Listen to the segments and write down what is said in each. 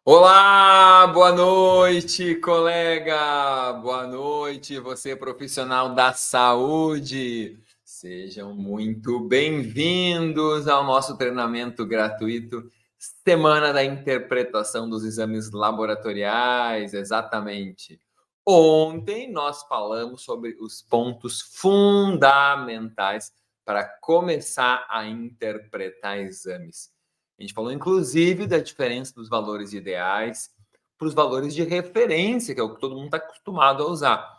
Olá, boa noite, colega. Boa noite, você profissional da saúde. Sejam muito bem-vindos ao nosso treinamento gratuito, Semana da Interpretação dos Exames Laboratoriais. Exatamente. Ontem nós falamos sobre os pontos fundamentais para começar a interpretar exames. A gente falou, inclusive, da diferença dos valores ideais para os valores de referência, que é o que todo mundo está acostumado a usar.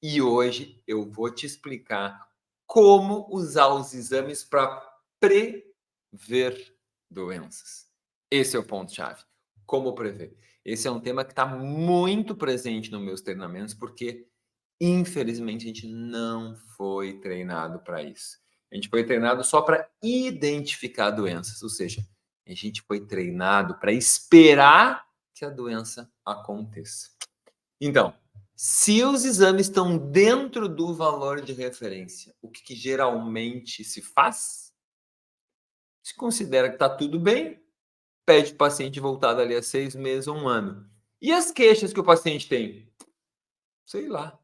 E hoje eu vou te explicar como usar os exames para prever doenças. Esse é o ponto-chave. Como prever? Esse é um tema que está muito presente nos meus treinamentos, porque, infelizmente, a gente não foi treinado para isso. A gente foi treinado só para identificar doenças, ou seja, a gente foi treinado para esperar que a doença aconteça. Então, se os exames estão dentro do valor de referência, o que geralmente se faz? Se considera que está tudo bem, pede o paciente voltar dali a 6 meses ou 1 ano. E as queixas que o paciente tem? Sei lá.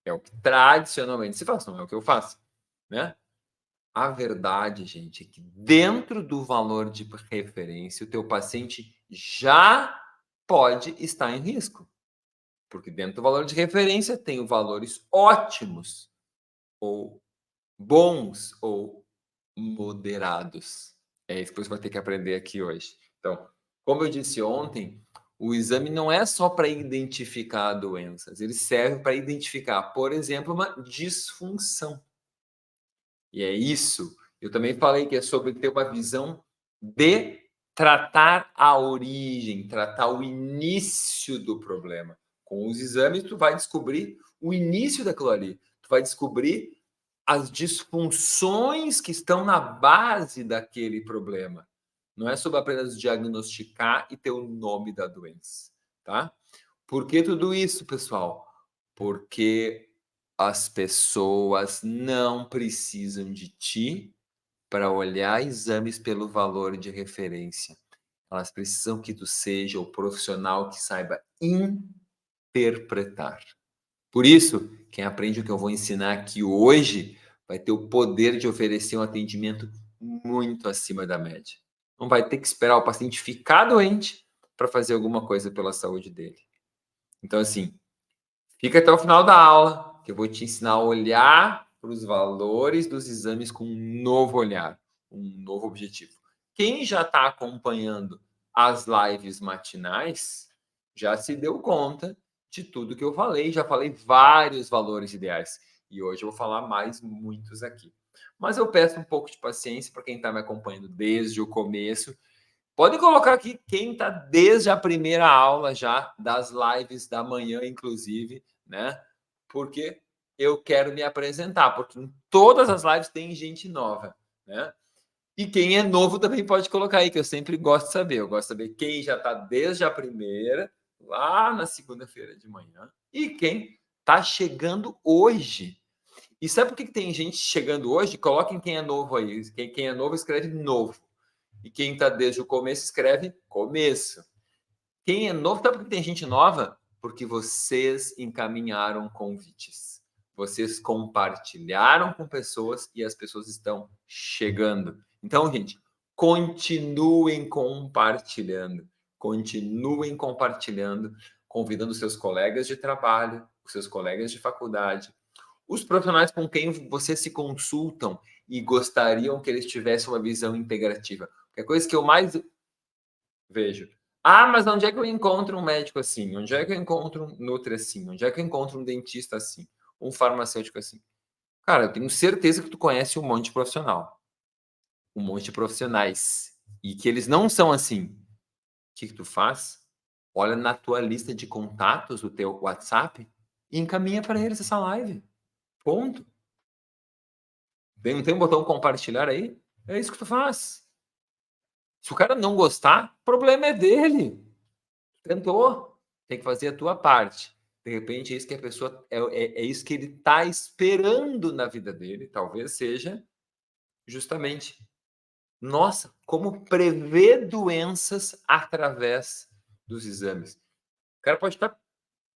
É o que tradicionalmente se faz, não é o que eu faço, né? A verdade, gente, é que dentro do valor de referência, o teu paciente já pode estar em risco. Porque dentro do valor de referência tem valores ótimos, ou bons, ou moderados. É isso que você vai ter que aprender aqui hoje. Então, como eu disse ontem, o exame não é só para identificar doenças, ele serve para identificar, por exemplo, uma disfunção. E é isso. Eu também falei que é sobre ter uma visão de tratar a origem, tratar o início do problema. Com os exames, tu vai descobrir o início daquilo ali. Tu vai descobrir as disfunções que estão na base daquele problema. Não é sobre apenas diagnosticar e ter o nome da doença, tá? Por que tudo isso, pessoal? Porque as pessoas não precisam de ti para olhar exames pelo valor de referência. Elas precisam que tu seja o profissional que saiba interpretar. Por isso, quem aprende o que eu vou ensinar aqui hoje vai ter o poder de oferecer um atendimento muito acima da média. Não vai ter que esperar o paciente ficar doente para fazer alguma coisa pela saúde dele. Então, assim, fica até o final da aula, que eu vou te ensinar a olhar para os valores dos exames com um novo olhar, um novo objetivo. Quem já está acompanhando as lives matinais já se deu conta de tudo que eu falei, já falei vários valores ideais. E hoje eu vou falar mais muitos aqui. Mas eu peço um pouco de paciência para quem está me acompanhando desde o começo. Pode colocar aqui quem está desde a primeira aula já, das lives da manhã, inclusive, né? Porque eu quero me apresentar, porque em todas as lives tem gente nova, né? E quem é novo também pode colocar aí, que eu sempre gosto de saber. Eu gosto de saber quem já está desde a primeira, lá na segunda-feira de manhã, e quem está chegando hoje. E sabe por que tem gente chegando hoje? Coloquem quem é novo aí. Quem é novo, escreve novo. E quem está desde o começo, escreve começo. Quem é novo, sabe por que tem gente nova? Porque vocês encaminharam convites. Vocês compartilharam com pessoas e as pessoas estão chegando. Então, gente, continuem compartilhando. Continuem compartilhando, convidando seus colegas de trabalho, os seus colegas de faculdade, os profissionais com quem vocês se consultam e gostariam que eles tivessem uma visão integrativa. Porque a coisa que eu mais vejo. Ah, mas onde é que eu encontro um médico assim? Onde é que eu encontro um nutri assim? Onde é que eu encontro um dentista assim? Um farmacêutico assim? Cara, eu tenho certeza que tu conhece um monte de profissional. Um monte de profissionais. E que eles não são assim. O que tu faz? Olha na tua lista de contatos, o teu WhatsApp, e encaminha para eles essa live. Ponto. Não tem um botão compartilhar aí? É isso que tu faz. Se o cara não gostar, o problema é dele. Tentou, tem que fazer a tua parte. De repente, é isso que a pessoa é isso que ele está esperando na vida dele, talvez seja justamente Nossa, como prever doenças através dos exames. O cara pode estar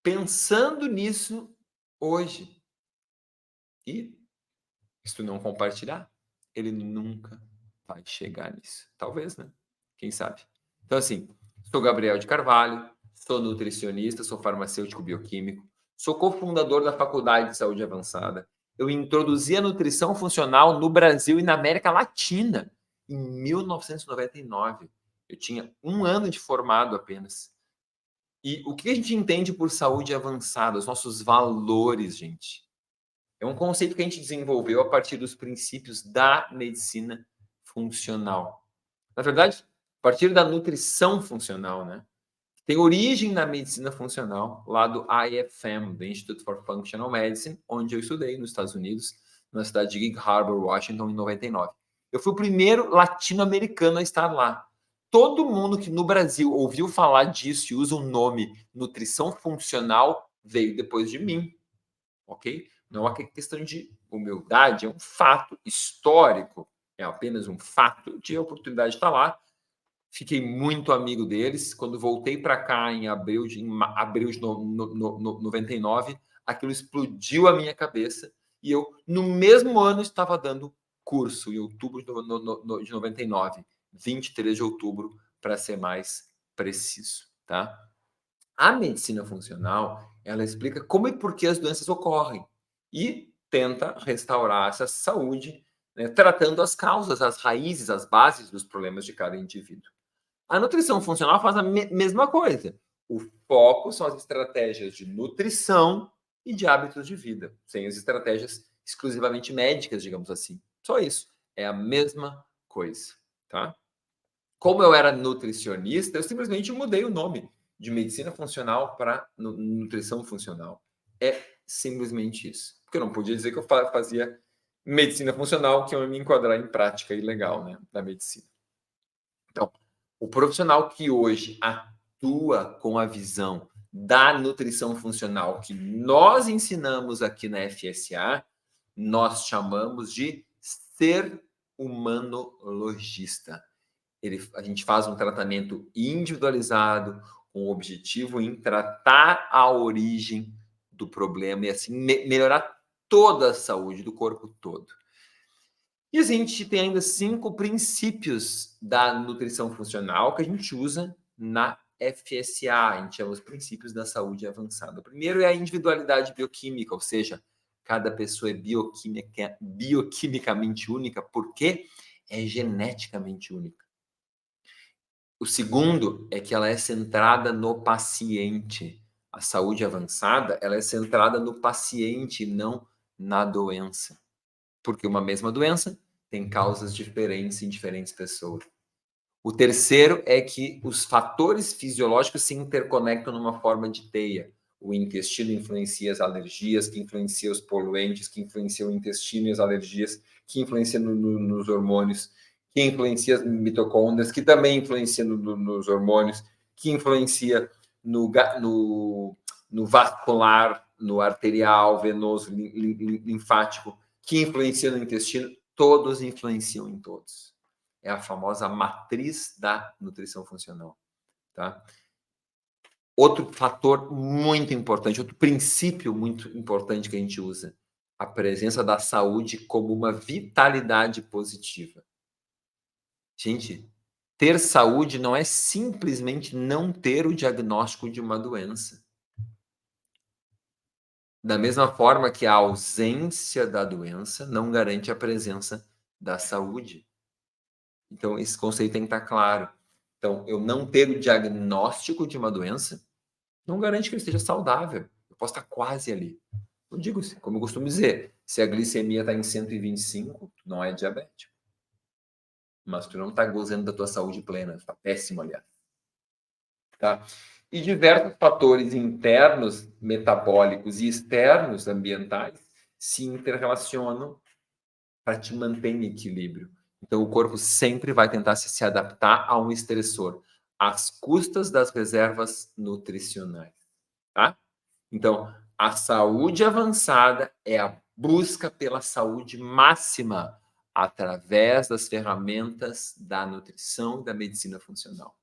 pensando nisso hoje. E se tu não compartilhar, ele nunca vai chegar nisso. Talvez, né? Quem sabe? Então, assim, sou Gabriel de Carvalho, sou nutricionista, sou farmacêutico bioquímico, sou cofundador da Faculdade de Saúde Avançada. Eu introduzi a nutrição funcional no Brasil e na América Latina em 1999. Eu tinha 1 ano de formado apenas. E o que a gente entende por saúde avançada? Os nossos valores, gente. É um conceito que a gente desenvolveu a partir dos princípios da medicina funcional. Na verdade, a partir da nutrição funcional, né? Tem origem na medicina funcional, lá do IFM, do Institute for Functional Medicine, onde eu estudei nos Estados Unidos, na cidade de Gig Harbor, Washington, em 99. Eu fui o primeiro latino-americano a estar lá. Todo mundo que no Brasil ouviu falar disso e usa o nome nutrição funcional veio depois de mim, ok? Não é uma questão de humildade, é um fato histórico, é apenas um fato de oportunidade de estar lá. Fiquei muito amigo deles. Quando voltei para cá em abril de 99, aquilo explodiu a minha cabeça e eu, no mesmo ano, estava dando curso, em outubro de 99, 23 de outubro, para ser mais preciso, tá? A medicina funcional, ela explica como e por que as doenças ocorrem e tenta restaurar essa saúde, né, tratando as causas, as raízes, as bases dos problemas de cada indivíduo. A nutrição funcional faz a mesma coisa. O foco são as estratégias de nutrição e de hábitos de vida, sem as estratégias exclusivamente médicas, digamos assim. Só isso. É a mesma coisa, tá? Como eu era nutricionista, eu simplesmente mudei o nome de medicina funcional para nutrição funcional. É simplesmente isso. Porque eu não podia dizer que eu fazia medicina funcional, que eu me enquadrar em prática ilegal, né, da medicina. Então, o profissional que hoje atua com a visão da nutrição funcional que nós ensinamos aqui na FSA, nós chamamos de ser humanologista. A gente faz um tratamento individualizado, com o objetivo em tratar a origem do problema e assim melhorar toda a saúde do corpo todo. E a gente tem ainda 5 princípios da nutrição funcional que a gente usa na FSA, a gente chama os princípios da saúde avançada. O primeiro é a individualidade bioquímica, ou seja, cada pessoa é bioquimicamente única, porque é geneticamente única. O segundo é que ela é centrada no paciente. A saúde avançada, ela é centrada no paciente, não na doença. Porque uma mesma doença tem causas diferentes em diferentes pessoas. O terceiro é que os fatores fisiológicos se interconectam numa forma de teia. O intestino influencia as alergias, que influencia os poluentes, que influencia o intestino e as alergias, que influencia nos hormônios, que influencia as mitocôndrias, que também influencia nos hormônios, que influencia no vascular, no arterial, venoso, linfático, que influencia no intestino. Todos influenciam em todos. É a famosa matriz da nutrição funcional, tá? Outro fator muito importante, outro princípio muito importante que a gente usa, a presença da saúde como uma vitalidade positiva. Gente, ter saúde não é simplesmente não ter o diagnóstico de uma doença. Da mesma forma que a ausência da doença não garante a presença da saúde. Então, esse conceito tem que estar claro. Então, eu não ter o diagnóstico de uma doença não garante que eu esteja saudável. Eu posso estar quase ali. Eu digo, como eu costumo dizer, se a glicemia está em 125, tu não é diabético. Mas tu não está gozando da tua saúde plena. Tu está péssimo, aliás. Tá? E diversos fatores internos, metabólicos e externos, ambientais, se interrelacionam para te manter em equilíbrio. Então, o corpo sempre vai tentar se adaptar a um estressor, às custas das reservas nutricionais, tá? Então, a saúde avançada é a busca pela saúde máxima, através das ferramentas da nutrição e da medicina funcional.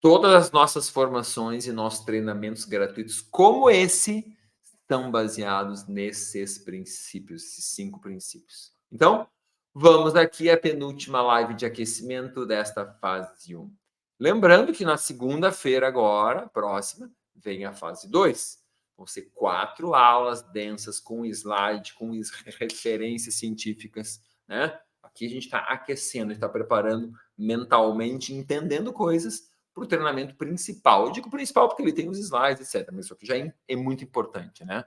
Todas as nossas formações e nossos treinamentos gratuitos, como esse, estão baseados nesses princípios, esses 5 princípios. Então, vamos aqui à penúltima live de aquecimento desta fase 1. Lembrando que na segunda-feira agora, próxima, vem a fase 2. Vão ser 4 aulas densas com slide, com referências científicas, né? Aqui a gente está aquecendo, está preparando mentalmente, entendendo coisas para o treinamento principal. Eu digo principal porque ele tem os slides, etc. Mas isso aqui já é muito importante, né?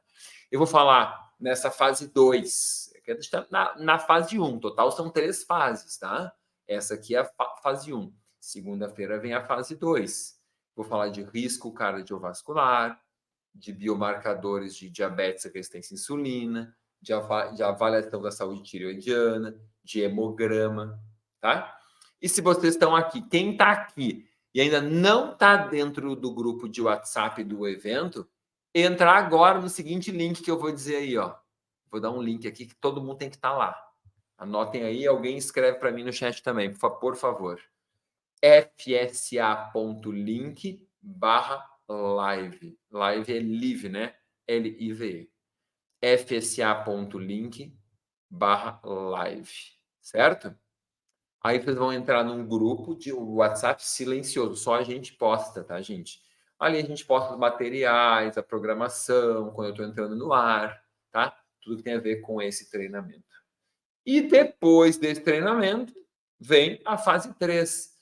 Eu vou falar nessa fase 2. A gente está na fase 1. Total são 3 fases, tá? Essa aqui é a fase 1. Segunda-feira vem a fase 2. Vou falar de risco cardiovascular, de biomarcadores de diabetes e resistência à insulina, de avaliação da saúde tireoidiana, de hemograma, tá? E se vocês estão aqui, quem está aqui e ainda não está dentro do grupo de WhatsApp do evento, entrar agora no seguinte link que eu vou dizer aí, ó. Vou dar um link aqui que todo mundo tem que estar lá. Anotem aí, alguém escreve para mim no chat também, por favor. fsa.link/live. Live é live, né? L-I-V-E. fsa.link/live. Certo? Aí vocês vão entrar num grupo de WhatsApp silencioso, só a gente posta, tá, gente? Ali a gente posta os materiais, a programação, quando eu estou entrando no ar, tá? Tudo que tem a ver com esse treinamento. E depois desse treinamento, vem a fase 3.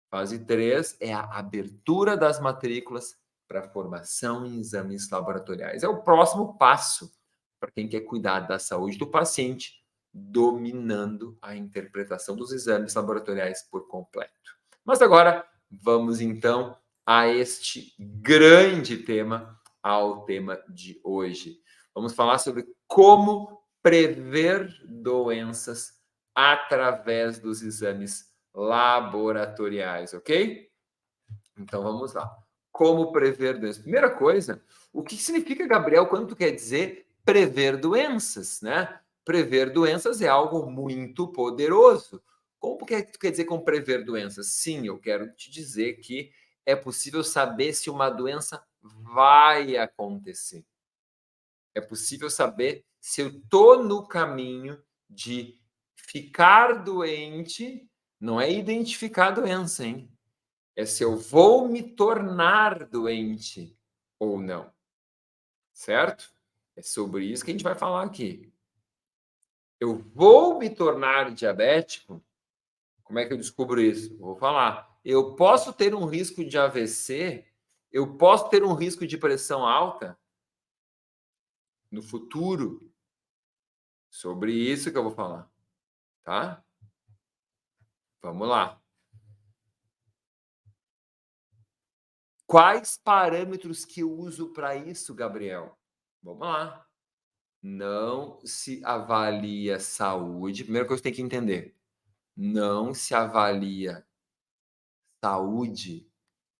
Fase 3 é a abertura das matrículas para formação em exames laboratoriais. É o próximo passo para quem quer cuidar da saúde do paciente, dominando a interpretação dos exames laboratoriais por completo. Mas agora, vamos então a este grande tema, ao tema de hoje. Vamos falar sobre como prever doenças através dos exames laboratoriais, ok? Então, vamos lá. Como prever doenças? Primeira coisa, o que significa, Gabriel, quando tu quer dizer prever doenças, né? Prever doenças é algo muito poderoso. Como que tu quer dizer com prever doenças? Sim, eu quero te dizer que é possível saber se uma doença vai acontecer. É possível saber se eu estou no caminho de ficar doente, não é identificar a doença, hein? É se eu vou me tornar doente ou não. Certo? É sobre isso que a gente vai falar aqui. Eu vou me tornar diabético? Como é que eu descubro isso? Vou falar. Eu posso ter um risco de AVC? Eu posso ter um risco de pressão alta no futuro? Sobre isso que eu vou falar, tá? Vamos lá. Quais parâmetros que eu uso para isso, Gabriel? Vamos lá. Não se avalia saúde. Primeira coisa que tem que entender. Não se avalia saúde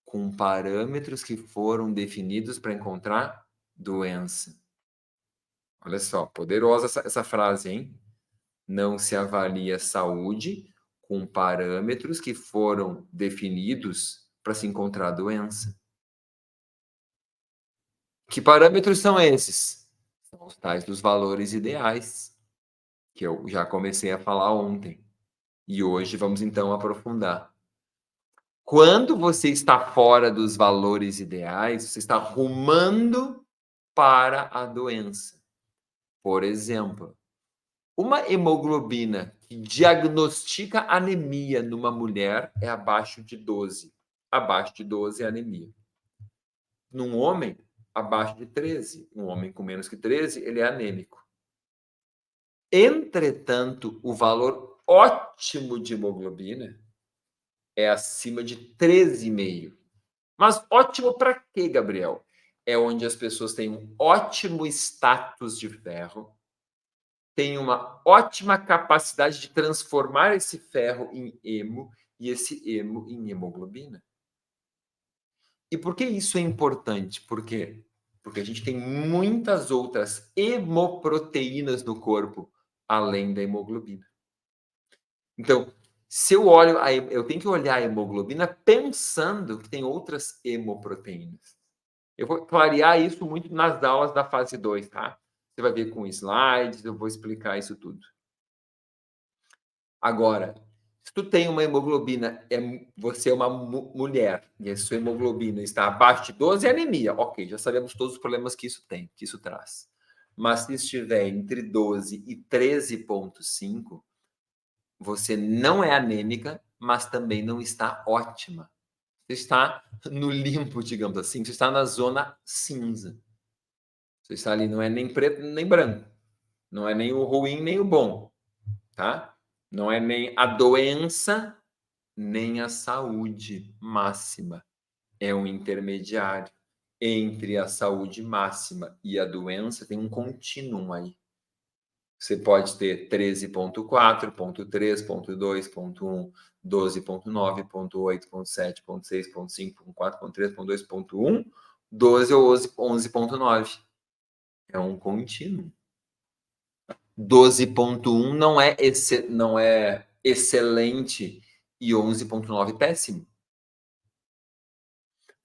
com parâmetros que foram definidos para encontrar doença. Olha só, poderosa essa frase, hein? Não se avalia saúde com parâmetros que foram definidos para se encontrar doença. Que parâmetros são esses? São os tais dos valores ideais, que eu já comecei a falar ontem. E hoje vamos então aprofundar. Quando você está fora dos valores ideais, você está rumando para a doença. Por exemplo, uma hemoglobina que diagnostica anemia numa mulher é abaixo de 12. Abaixo de 12 é anemia. Num homem, abaixo de 13. Um homem com menos que 13, ele é anêmico. Entretanto, o valor ótimo de hemoglobina é acima de 13,5. Mas ótimo para quê, Gabriel? É onde as pessoas têm um ótimo status de ferro, têm uma ótima capacidade de transformar esse ferro em hemo e esse hemo em hemoglobina. E por que isso é importante? Por quê? Porque a gente tem muitas outras hemoproteínas no corpo, além da hemoglobina. Então, se eu olho, eu tenho que olhar a hemoglobina pensando que tem outras hemoproteínas. Eu vou clarear isso muito nas aulas da fase 2, tá? Você vai ver com slides, eu vou explicar isso tudo. Agora, se tu tem uma hemoglobina, você é uma mulher, e a sua hemoglobina está abaixo de 12, é anemia. Ok, já sabemos todos os problemas que isso tem, que isso traz. Mas se estiver entre 12 e 13,5, você não é anêmica, mas também não está ótima. Você está no limpo, digamos assim, você está na zona cinza. Você está ali, não é nem preto nem branco. Não é nem o ruim nem o bom, tá? Não é nem a doença nem a saúde máxima. É um intermediário. Entre a saúde máxima e a doença tem um contínuo aí. Você pode ter 13,4, 3, 2, 1, 12,9, 8, 7, 6, 5, 4, 3, 2, 1, 12 ou 11,9. É um contínuo. 12,1 não é excelente e 11,9 péssimo.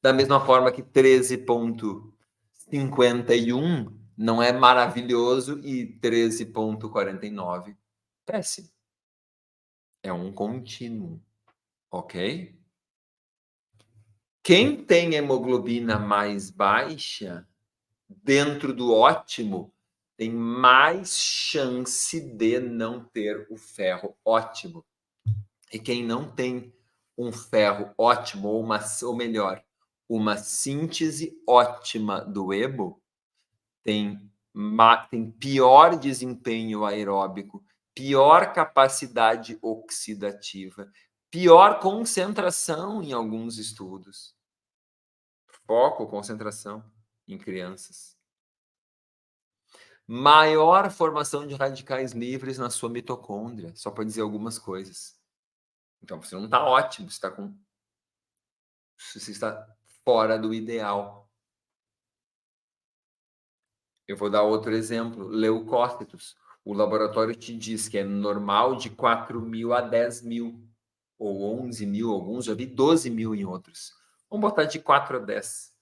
Da mesma forma que 13,51 não é maravilhoso e 13,49 péssimo. É um contínuo, ok? Quem tem hemoglobina mais baixa, dentro do ótimo, tem mais chance de não ter o ferro ótimo. E quem não tem um ferro ótimo, ou melhor, uma síntese ótima do EBO, tem pior desempenho aeróbico, pior capacidade oxidativa, pior concentração em alguns estudos. Foco, concentração em crianças. Maior formação de radicais livres na sua mitocôndria, só para dizer algumas coisas. Então, você não está ótimo, você está fora do ideal. Eu vou dar outro exemplo, leucócitos. O laboratório te diz que é normal de 4.000 a 10.000, ou 11.000, alguns, já vi 12.000 em outros. Vamos botar de 4 a 10.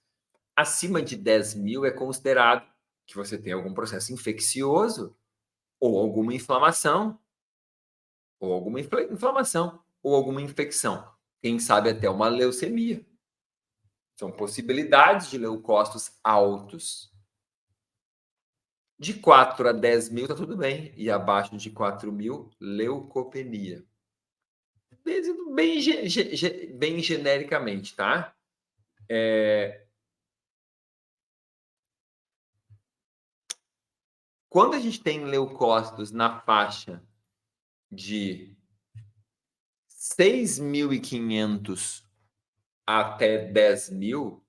Acima de 10.000 é considerado que você tem algum processo infeccioso, ou alguma inflamação, ou alguma inflamação, ou alguma infecção. Quem sabe até uma leucemia. São possibilidades de leucócitos altos. De 4 a 10.000 está tudo bem. E abaixo de 4.000, leucopenia. Bem, bem genericamente, tá? Quando a gente tem leucócitos na faixa de 6.500 até 10.000,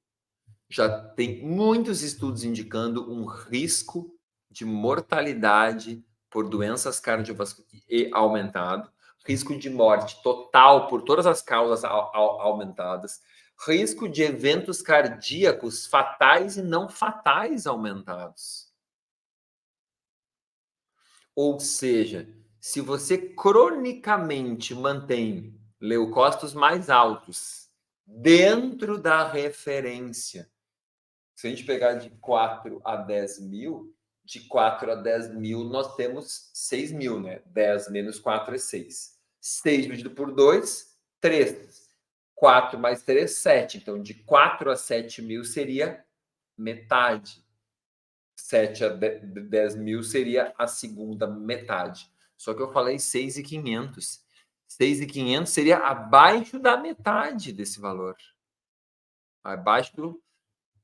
já tem muitos estudos indicando um risco de mortalidade por doenças cardiovasculares aumentado, risco de morte total por todas as causas aumentadas, risco de eventos cardíacos fatais e não fatais aumentados. Ou seja, se você cronicamente mantém leucócitos mais altos dentro da referência, se a gente pegar de 4 a 10.000, de 4 a 10.000 nós temos 6.000, né? 10 menos 4 é 6. 6 dividido por 2, 3. 4 mais 3, 7. Então, de 4 a 7.000 seria metade. 7 a 10.000 seria a segunda metade. Só que eu falei 6.500. 6.500 seria abaixo da metade desse valor. Abaixo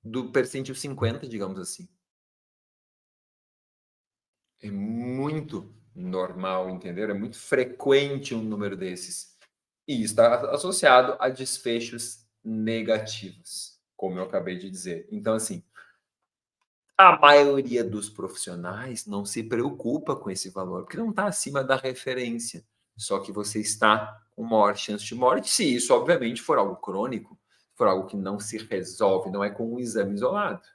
do percentil 50, digamos assim. É muito normal, entendeu? É muito frequente um número desses. E isso está associado a desfechos negativos, como eu acabei de dizer. Então, assim, a maioria dos profissionais não se preocupa com esse valor, porque não está acima da referência. Só que você está com maior chance de morte, se isso, obviamente, for algo crônico, for algo que não se resolve, não é com um exame isolado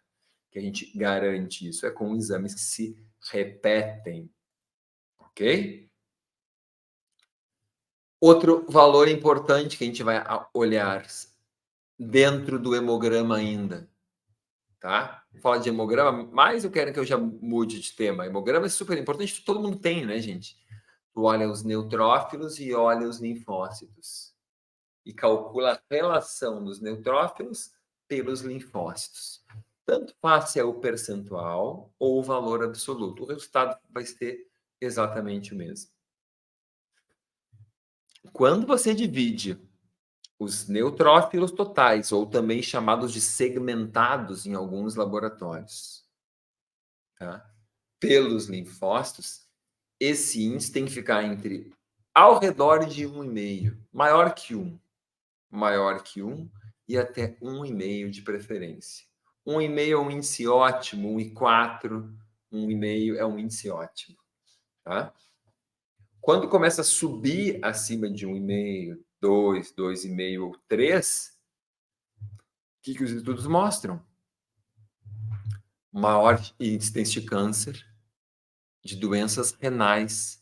que a gente garante isso, é com exames que se repetem, ok? Outro valor importante que a gente vai olhar dentro do hemograma ainda, tá? Fala de hemograma, mas eu quero que eu já mude de tema. Hemograma é super importante, todo mundo tem, né, gente? Tu olha os neutrófilos e olha os linfócitos. E calcula a relação dos neutrófilos pelos linfócitos. Tanto faz se é o percentual ou o valor absoluto. O resultado vai ser exatamente o mesmo. Quando você divide os neutrófilos totais, ou também chamados de segmentados em alguns laboratórios, tá? Pelos linfócitos, esse índice tem que ficar entre ao redor de 1,5, maior que 1 e até 1,5 de preferência. 1,5 é um índice ótimo, 1,4, 1,5 é um índice ótimo, tá? Quando começa a subir acima de 1,5, 2, 2,5 ou 3, o que os estudos mostram? Maior incidência de câncer, de doenças renais,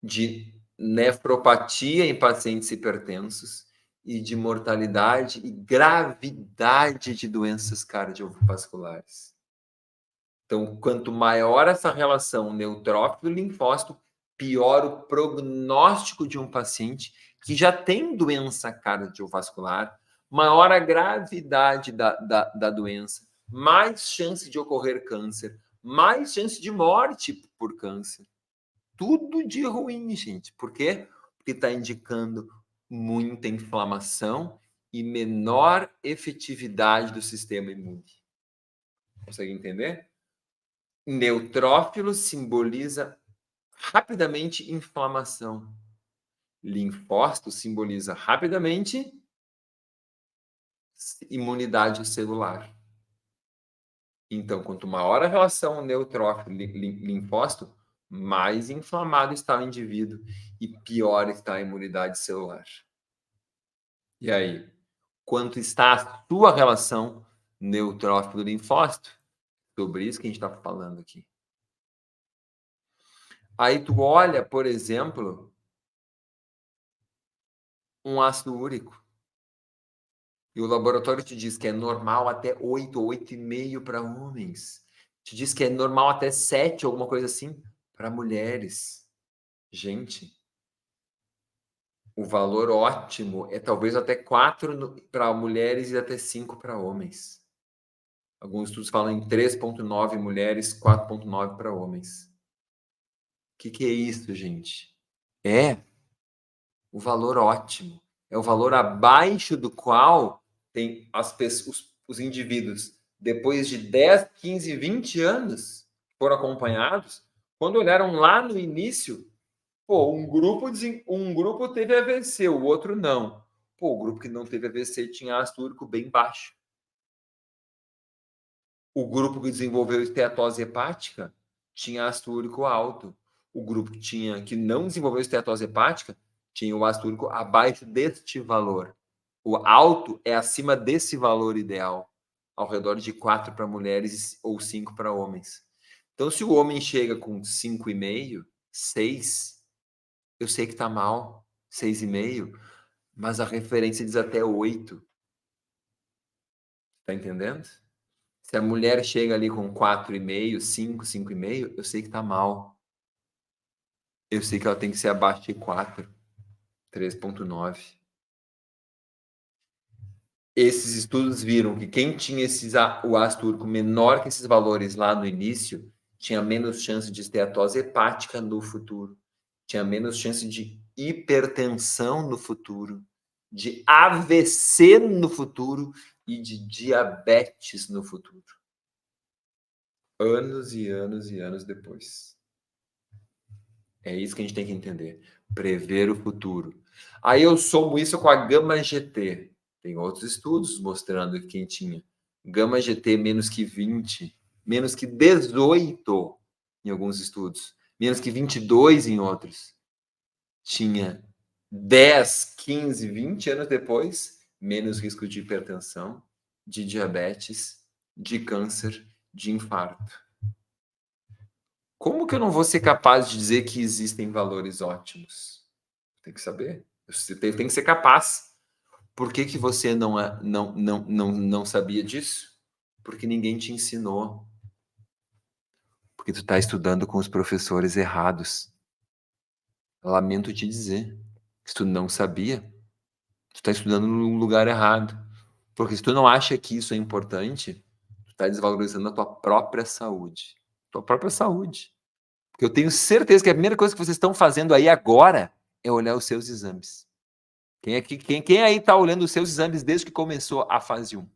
de nefropatia em pacientes hipertensos e de mortalidade e gravidade de doenças cardiovasculares. Então, quanto maior essa relação neutrófilo-linfócito, pior o prognóstico de um paciente que já tem doença cardiovascular, maior a gravidade da doença, mais chance de ocorrer câncer, mais chance de morte por câncer. Tudo de ruim, gente. Por quê? Porque está indicando muita inflamação e menor efetividade do sistema imune. Consegue entender? Neutrófilo simboliza rapidamente inflamação. Linfócito simboliza rapidamente imunidade celular. Então, quanto maior a relação neutrófilo-linfócito, mais inflamado está o indivíduo e pior está a imunidade celular. E aí, quanto está a sua relação neutrófilo-linfócito? Sobre isso que a gente está falando aqui. Aí tu olha, por exemplo, um ácido úrico. E o laboratório te diz que é normal até 8 ou 8,5 para homens. Te diz que é normal até 7, alguma coisa assim, para mulheres. Gente, o valor ótimo é talvez até 4 para mulheres e até 5 para homens. Alguns estudos falam em 3,9 mulheres, 4,9 para homens. O que é isso, gente? É o valor ótimo. É o valor abaixo do qual tem os indivíduos, depois de 10, 15, 20 anos, foram acompanhados, quando olharam lá no início, pô, um grupo teve AVC, o outro não. Pô, o grupo que não teve AVC tinha ácido úrico bem baixo. O grupo que desenvolveu esteatose hepática tinha ácido úrico alto. O grupo que não desenvolveu esteatose hepática tinha o ácido úrico abaixo deste valor. O alto é acima desse valor ideal, ao redor de 4 para mulheres ou 5 para homens. Então, se o homem chega com 5,5, 6, eu sei que está mal, 6,5, mas a referência diz até 8. Está entendendo? Se a mulher chega ali com 4,5, 5, 5,5, eu sei que está mal. Eu sei que ela tem que ser abaixo de 4, 3,9. Esses estudos viram que quem tinha o ácido úrico menor que esses valores lá no início tinha menos chance de esteatose hepática no futuro, tinha menos chance de hipertensão no futuro, de AVC no futuro e de diabetes no futuro. Anos e anos e anos depois. É isso que a gente tem que entender. Prever o futuro. Aí eu somo isso com a gama GT. Tem outros estudos mostrando que quem tinha gama GT menos que 20, menos que 18 em alguns estudos, menos que 22 em outros, tinha 10, 15, 20 anos depois, menos risco de hipertensão, de diabetes, de câncer, de infarto. Como que eu não vou ser capaz de dizer que existem valores ótimos? Tem que saber. Você tem que ser capaz. Por que você não sabia disso? Porque ninguém te ensinou. Porque tu está estudando com os professores errados. Lamento te dizer. Se tu não sabia, tu está estudando no lugar errado. Porque se tu não acha que isso é importante, tu está desvalorizando a tua própria saúde. Tua própria saúde. Porque eu tenho certeza que a primeira coisa que vocês estão fazendo aí agora é olhar os seus exames. Quem aí está olhando os seus exames desde que começou a fase 1?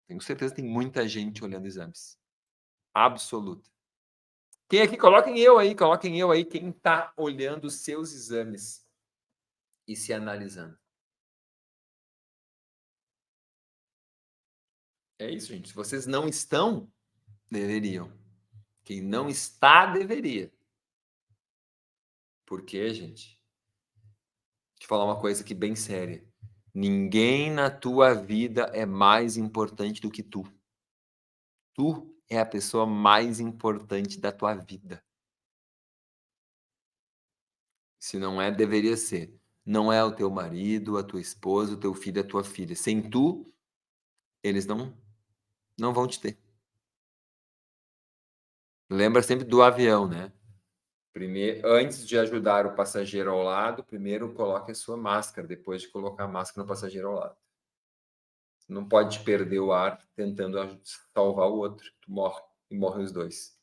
Tenho certeza que tem muita gente olhando exames. Absoluta. Quem aqui, coloquem eu aí, quem está olhando os seus exames e se analisando. É isso, gente. Se vocês não estão, deveriam. Quem não está, deveria. Por quê, gente? Deixa eu falar uma coisa aqui bem séria. Ninguém na tua vida é mais importante do que tu. Tu é a pessoa mais importante da tua vida. Se não é, deveria ser. Não é o teu marido, a tua esposa, o teu filho, a tua filha. Sem tu, eles não vão te ter. Lembra sempre do avião, né? Primeiro, antes de ajudar o passageiro ao lado, primeiro coloque a sua máscara, depois de colocar a máscara no passageiro ao lado. Não pode perder o ar tentando salvar o outro. Tu morre, e morrem os dois.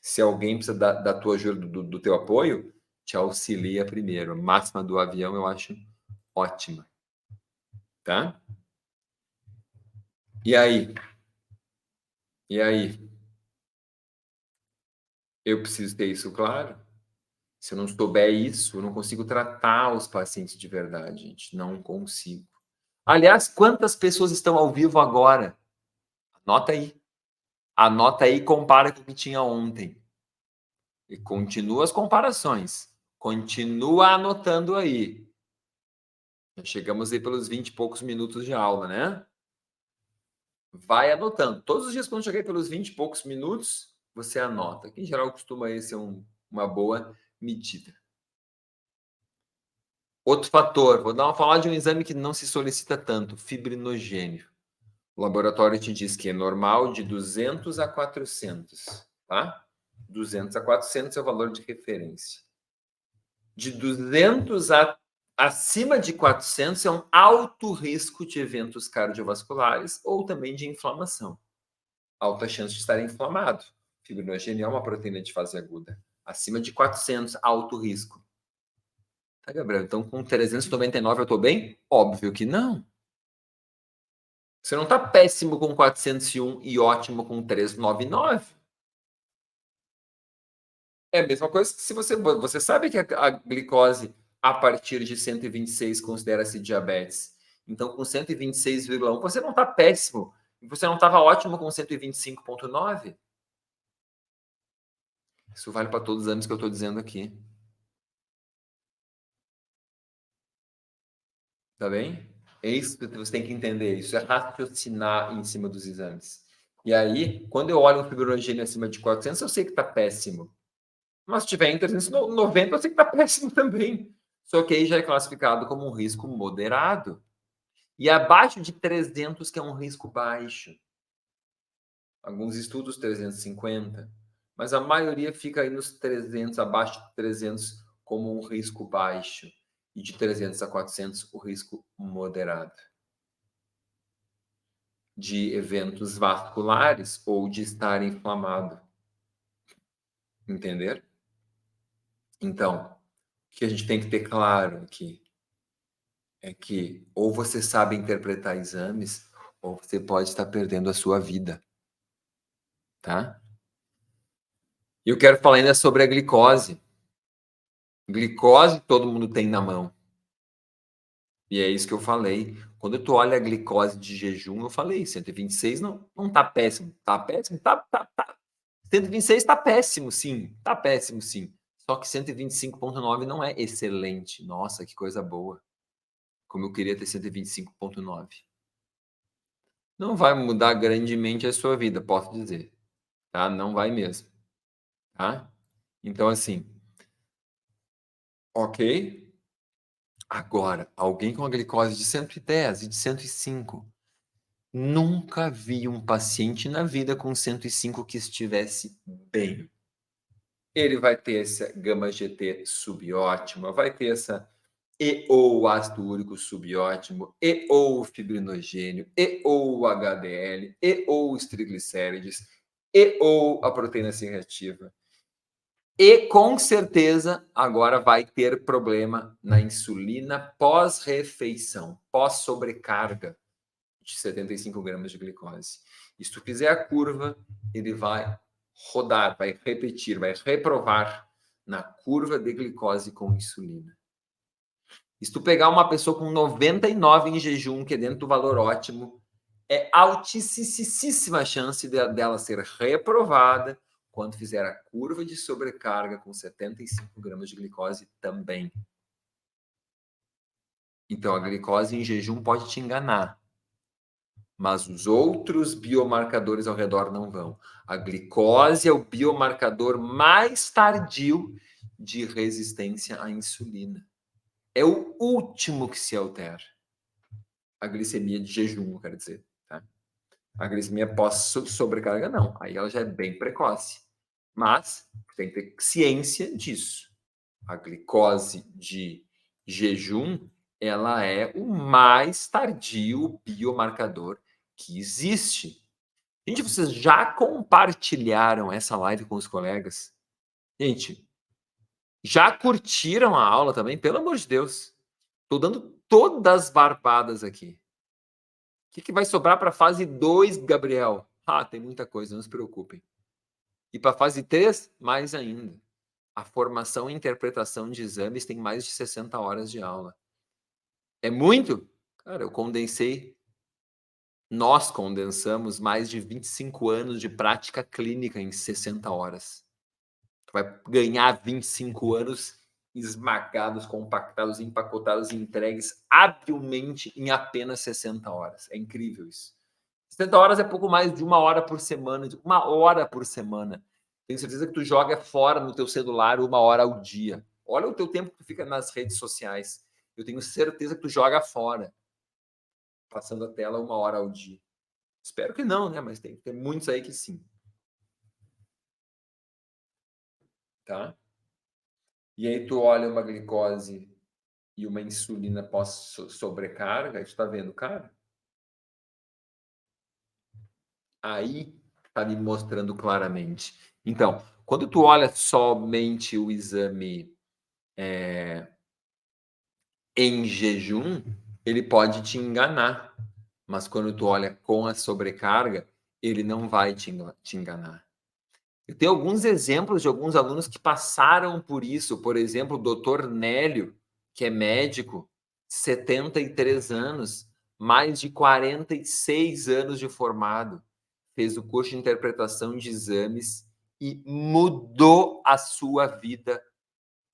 Se alguém precisa da tua ajuda, do teu apoio, te auxilia primeiro. A máxima do avião eu acho ótima. Tá? E aí? E aí? Eu preciso ter isso claro? Se eu não souber isso, eu não consigo tratar os pacientes de verdade, gente. Não consigo. Aliás, quantas pessoas estão ao vivo agora? Anota aí. Anota aí e compara com o que tinha ontem. E continua as comparações. Continua anotando aí. Já chegamos aí pelos 20 e poucos minutos de aula, né? Vai anotando. Todos os dias, quando chegar pelos 20 e poucos minutos, você anota. Que em geral costuma aí ser uma boa medida. Outro fator, vou dar uma falar de um exame que não se solicita tanto, fibrinogênio. O laboratório te diz que é normal de 200 a 400, tá? 200 a 400 é o valor de referência. De 200 a acima de 400 é um alto risco de eventos cardiovasculares ou também de inflamação. Alta chance de estar inflamado. Fibrinogênio é uma proteína de fase aguda. Acima de 400, alto risco. Tá, Gabriel? Então, com 399 eu estou bem? Óbvio que não. Você não está péssimo com 401 e ótimo com 399. É a mesma coisa que se você sabe que a glicose a partir de 126 considera-se diabetes. Então, com 126,1, você não está péssimo. Você não estava ótimo com 125,9. Isso vale para todos os anos que eu estou dizendo aqui. Tá bem? É isso que você tem que entender. Isso é raciocinar em cima dos exames. E aí, quando eu olho um fibrinogênio acima de 400, eu sei que está péssimo. Mas se tiver em 390, eu sei que está péssimo também. Só que aí já é classificado como um risco moderado. E abaixo de 300, que é um risco baixo. Alguns estudos 350. Mas a maioria fica aí nos 300, abaixo de 300, como um risco baixo. E de 300 a 400, o risco moderado. De eventos vasculares ou de estar inflamado. Entender? Então, o que a gente tem que ter claro aqui é que ou você sabe interpretar exames ou você pode estar perdendo a sua vida, tá? E eu quero falar ainda sobre a glicose. Glicose todo mundo tem na mão. E é isso que eu falei. Quando tu olha a glicose de jejum, eu falei, 126 não tá péssimo. Tá péssimo? Tá. 126 tá péssimo, sim. Tá péssimo, sim. Só que 125,9 não é excelente. Nossa, que coisa boa. Como eu queria ter 125,9. Não vai mudar grandemente a sua vida, posso dizer. Tá? Não vai mesmo. Tá? Então, assim, ok? Agora, alguém com a glicose de 110 e de 105, nunca vi um paciente na vida com 105 que estivesse bem. Ele vai ter essa gama GT subótima, vai ter essa e ou ácido úrico subótimo, e ou fibrinogênio, e ou HDL, e ou os triglicérides, e ou a proteína C reativa. E com certeza agora vai ter problema na insulina pós-refeição, pós-sobrecarga de 75 gramas de glicose. E se tu fizer a curva, ele vai rodar, vai repetir, vai reprovar na curva de glicose com insulina. E se tu pegar uma pessoa com 99 em jejum, que é dentro do valor ótimo, é altíssima chance dela ser reprovada quando fizer a curva de sobrecarga com 75 gramas de glicose também. Então, a glicose em jejum pode te enganar, mas os outros biomarcadores ao redor não vão. A glicose é o biomarcador mais tardio de resistência à insulina. É o último que se altera. A glicemia de jejum, eu quero dizer. Tá? A glicemia pós-sobrecarga, não. Aí ela já é bem precoce. Mas tem que ter ciência disso. A glicose de jejum, ela é o mais tardio biomarcador que existe. Gente, vocês já compartilharam essa live com os colegas? Gente, já curtiram a aula também? Pelo amor de Deus. Estou dando todas as barbadas aqui. O que vai sobrar para a fase 2, Gabriel? Ah, tem muita coisa, não se preocupem. E para a fase 3, mais ainda. A formação e interpretação de exames tem mais de 60 horas de aula. É muito? Cara, nós condensamos mais de 25 anos de prática clínica em 60 horas. Tu vai ganhar 25 anos esmagados, compactados, empacotados e entregues habilmente em apenas 60 horas. É incrível isso. 60 horas é pouco mais de 1 hora por semana, 1 hora por semana. Tenho certeza que tu joga fora no teu celular 1 hora ao dia. Olha o teu tempo que tu fica nas redes sociais. Eu tenho certeza que tu joga fora, passando a tela 1 hora ao dia. Espero que não, né? Mas tem muitos aí que sim. Tá? E aí tu olha uma glicose e uma insulina pós-sobrecarga, tu tá vendo, cara? Aí tá me mostrando claramente. Então, quando tu olha somente o exame em jejum, ele pode te enganar. Mas quando tu olha com a sobrecarga, ele não vai te enganar. Eu tenho alguns exemplos de alguns alunos que passaram por isso. Por exemplo, o doutor Nélio, que é médico, 73 anos, mais de 46 anos de formado, fez o curso de interpretação de exames e mudou a sua vida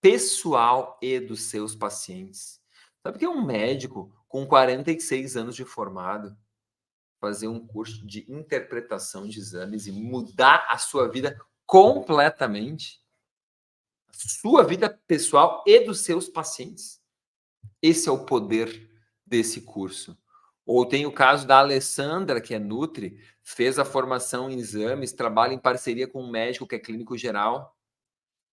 pessoal e dos seus pacientes. Sabe o que é um médico com 46 anos de formado fazer um curso de interpretação de exames e mudar a sua vida completamente? A sua vida pessoal e dos seus pacientes. Esse é o poder desse curso. Ou tem o caso da Alessandra, que é Nutri, fez a formação em exames, trabalha em parceria com um médico que é clínico geral.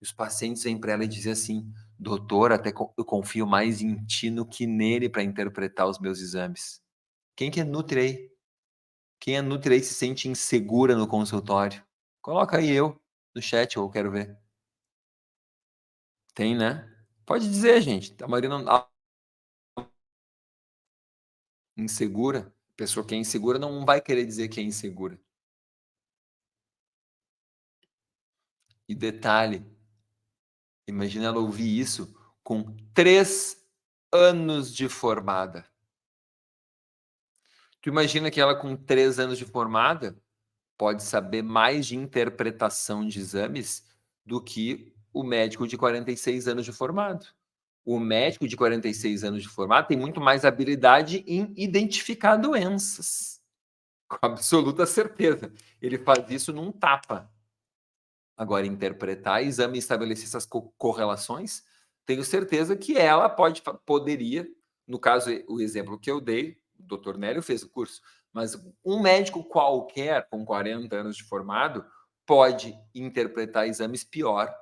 E os pacientes vêm para ela e dizem assim: doutor, até eu confio mais em ti do que nele para interpretar os meus exames. Quem que é Nutri aí? Quem é Nutri aí se sente insegura no consultório? Coloca aí eu no chat, eu quero ver. Tem, né? Pode dizer, gente. A maioria não. Insegura. Pessoa que é insegura não vai querer dizer que é insegura. E detalhe, imagina ela ouvir isso com 3 anos de formada. Tu imagina que ela com 3 anos de formada pode saber mais de interpretação de exames do que o médico de 46 anos de formado. O médico de 46 anos de formado tem muito mais habilidade em identificar doenças. Com absoluta certeza. Ele faz isso num tapa. Agora, interpretar exame e estabelecer essas correlações, tenho certeza que ela poderia, no caso, o exemplo que eu dei, o doutor Nélio fez o curso, mas um médico qualquer com 40 anos de formado pode interpretar exames pior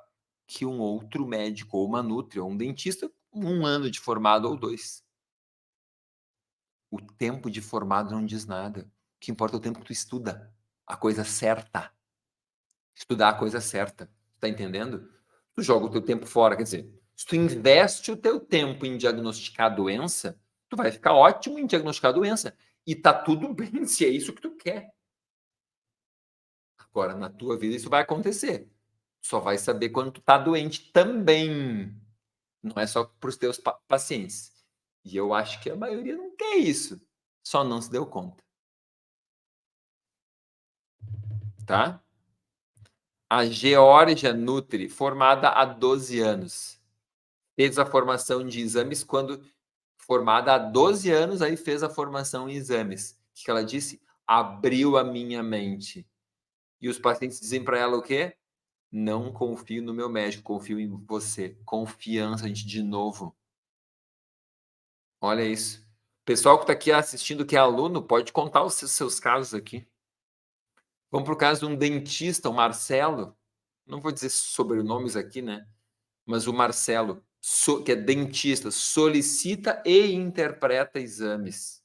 que um outro médico, ou uma nutri, ou um dentista com 1 ano de formado ou 2. O tempo de formado não diz nada. O que importa é o tempo que tu estuda a coisa certa. Estudar a coisa certa. Tá entendendo? Tu joga o teu tempo fora, quer dizer, se tu investe o teu tempo em diagnosticar a doença, tu vai ficar ótimo em diagnosticar a doença. E tá tudo bem se é isso que tu quer. Agora, na tua vida, isso vai acontecer. Só vai saber quando tu tá doente também. Não é só para os teus pacientes. E eu acho que a maioria não quer isso. Só não se deu conta. Tá? A Geórgia Nutri, formada há 12 anos. Fez a formação de exames quando... Formada há 12 anos, aí fez a formação em exames. O que ela disse? Abriu a minha mente. E os pacientes dizem para ela o quê? Não confio no meu médico, confio em você. Confiança, gente, de novo. Olha isso. O pessoal que está aqui assistindo, que é aluno, pode contar os seus casos aqui. Vamos para o caso de um dentista, o Marcelo. Não vou dizer sobrenomes aqui, né? Mas o Marcelo, que é dentista, solicita e interpreta exames.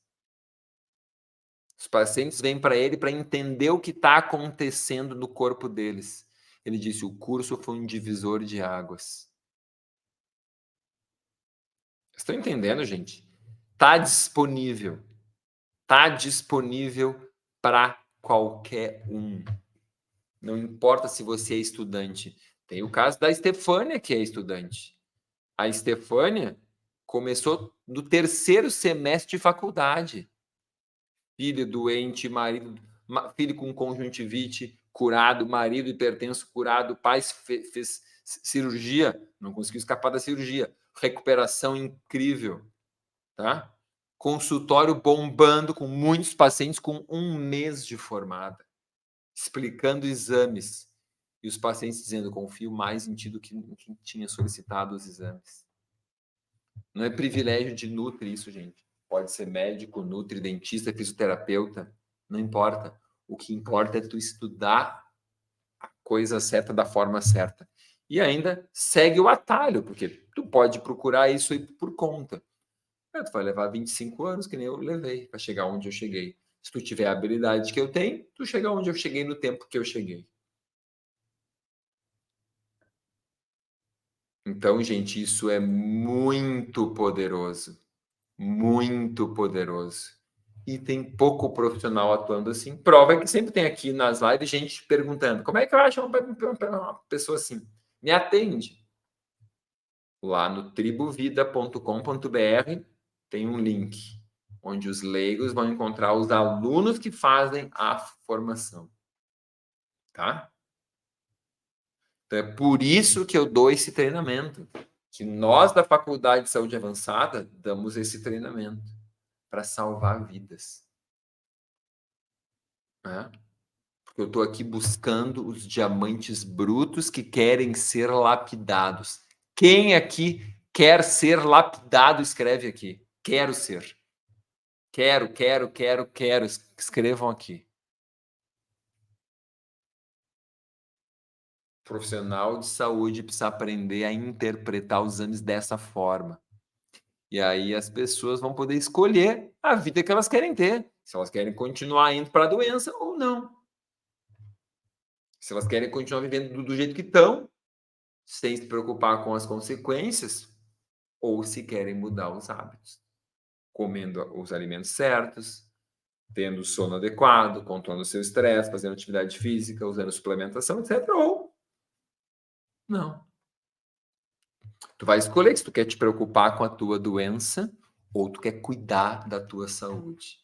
Os pacientes vêm para ele para entender o que está acontecendo no corpo deles. Ele disse: o curso foi um divisor de águas. Estão entendendo, gente? Está disponível. Está disponível para qualquer um. Não importa se você é estudante. Tem o caso da Estefânia, que é estudante. A Estefânia começou no 3º semestre de faculdade. Filho doente, filho com conjuntivite curado, marido hipertenso curado, pai fez cirurgia, não conseguiu escapar da cirurgia. Recuperação incrível, tá? Consultório bombando com muitos pacientes com 1 mês de formada, explicando exames. E os pacientes dizendo: confio mais em ti do que em quem tinha solicitado os exames. Não é privilégio de nutri isso, gente. Pode ser médico, nutri, dentista, fisioterapeuta, não importa. O que importa é tu estudar a coisa certa da forma certa. E ainda segue o atalho, porque tu pode procurar isso aí por conta. Tu vai levar 25 anos, que nem eu levei, para chegar onde eu cheguei. Se tu tiver a habilidade que eu tenho, tu chega onde eu cheguei no tempo que eu cheguei. Então, gente, isso é muito poderoso. Muito poderoso. E tem pouco profissional atuando assim. Prova é que sempre tem aqui nas lives gente perguntando: como é que eu acho uma pessoa assim? Me atende. Lá no tribuvida.com.br tem um link onde os leigos vão encontrar os alunos que fazem a formação. Tá? Então é por isso que eu dou esse treinamento. Que nós da Faculdade de Saúde Avançada damos esse treinamento para salvar vidas. Né? Porque eu estou aqui buscando os diamantes brutos que querem ser lapidados. Quem aqui quer ser lapidado, escreve aqui. Quero ser. Quero, quero, quero, quero. Escrevam aqui. Profissional de saúde precisa aprender a interpretar os exames dessa forma. E aí as pessoas vão poder escolher a vida que elas querem ter. Se elas querem continuar indo para a doença ou não. Se elas querem continuar vivendo do jeito que estão, sem se preocupar com as consequências, ou se querem mudar os hábitos. Comendo os alimentos certos, tendo o sono adequado, controlando o seu estresse, fazendo atividade física, usando suplementação, etc. Ou não. Tu vai escolher se tu quer te preocupar com a tua doença ou tu quer cuidar da tua saúde.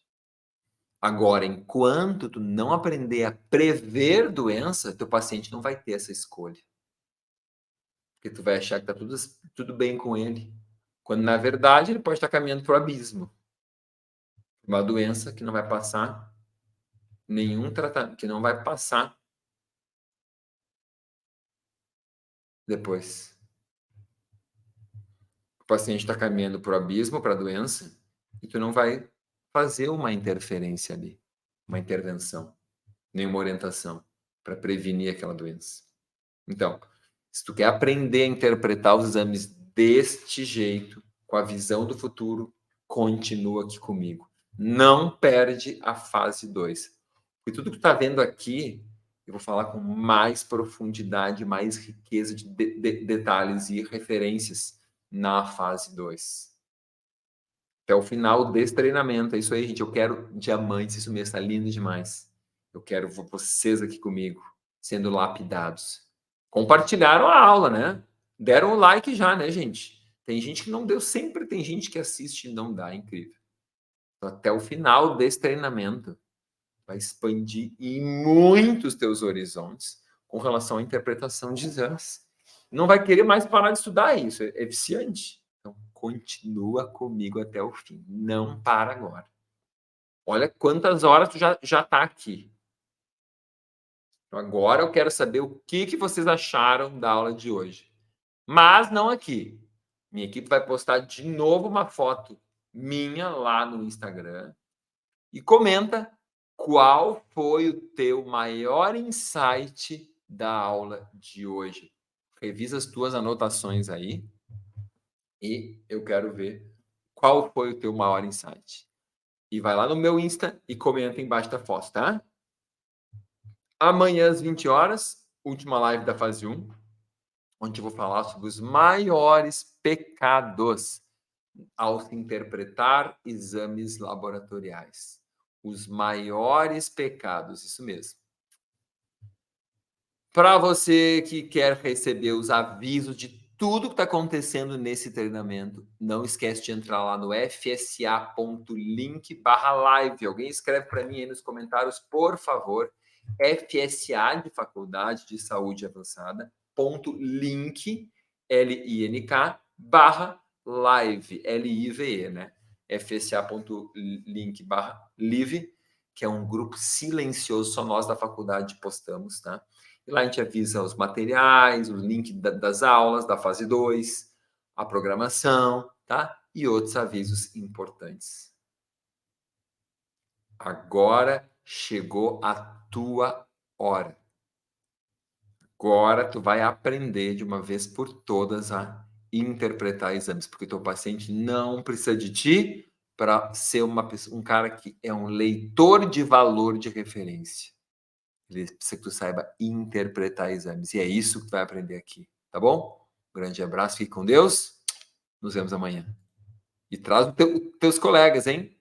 Agora, enquanto tu não aprender a prever doença, teu paciente não vai ter essa escolha. Porque tu vai achar que tá tudo bem com ele. Quando, na verdade, ele pode estar caminhando para o abismo. Uma doença que não vai passar nenhum tratamento, que não vai passar depois. paciente está caminhando para o abismo, para a doença, e tu não vai fazer uma interferência ali, uma intervenção, nenhuma orientação para prevenir aquela doença. Então, se tu quer aprender a interpretar os exames deste jeito, com a visão do futuro, continua aqui comigo. Não perde a fase 2. Porque tudo que tu está vendo aqui, eu vou falar com mais profundidade, mais riqueza de detalhes e referências na fase 2. Até o final desse treinamento. É isso aí, gente. Eu quero diamantes, isso mesmo, está lindo demais. Eu quero vocês aqui comigo, sendo lapidados. Compartilharam a aula, né? Deram o like já, né, gente? Tem gente que não deu, sempre tem gente que assiste e não dá, é incrível. Então, até o final desse treinamento, vai expandir em muitos teus horizontes com relação à interpretação de exames. Não vai querer mais parar de estudar isso, é viciante. Então, continua comigo até o fim. Não para agora. Olha quantas horas tu já está aqui. Então, agora eu quero saber o que vocês acharam da aula de hoje. Mas não aqui. Minha equipe vai postar de novo uma foto minha lá no Instagram e comenta qual foi o teu maior insight da aula de hoje. Revisa as tuas anotações aí e eu quero ver qual foi o teu maior insight. E vai lá no meu Insta e comenta embaixo da foto, tá? Amanhã às 20 horas, última live da fase 1, onde eu vou falar sobre os maiores pecados ao se interpretar exames laboratoriais. Os maiores pecados, isso mesmo. Para você que quer receber os avisos de tudo que está acontecendo nesse treinamento, não esquece de entrar lá no fsa.link/live. Alguém escreve para mim aí nos comentários, por favor. FSA de Faculdade de Saúde Avançada, .link, L-I-N-K, /live, L-I-V-E, né? fsa.link/live, que é um grupo silencioso, só nós da faculdade postamos, tá? E lá a gente avisa os materiais, o link das aulas da fase 2, a programação, tá? E outros avisos importantes. Agora chegou a tua hora. Agora tu vai aprender de uma vez por todas a interpretar exames, porque teu paciente não precisa de ti para ser um cara que é um leitor de valor de referência. Ele precisa que tu saiba interpretar exames. E é isso que tu vai aprender aqui, tá bom? Um grande abraço, fique com Deus. Nos vemos amanhã. E traz os teus colegas, hein?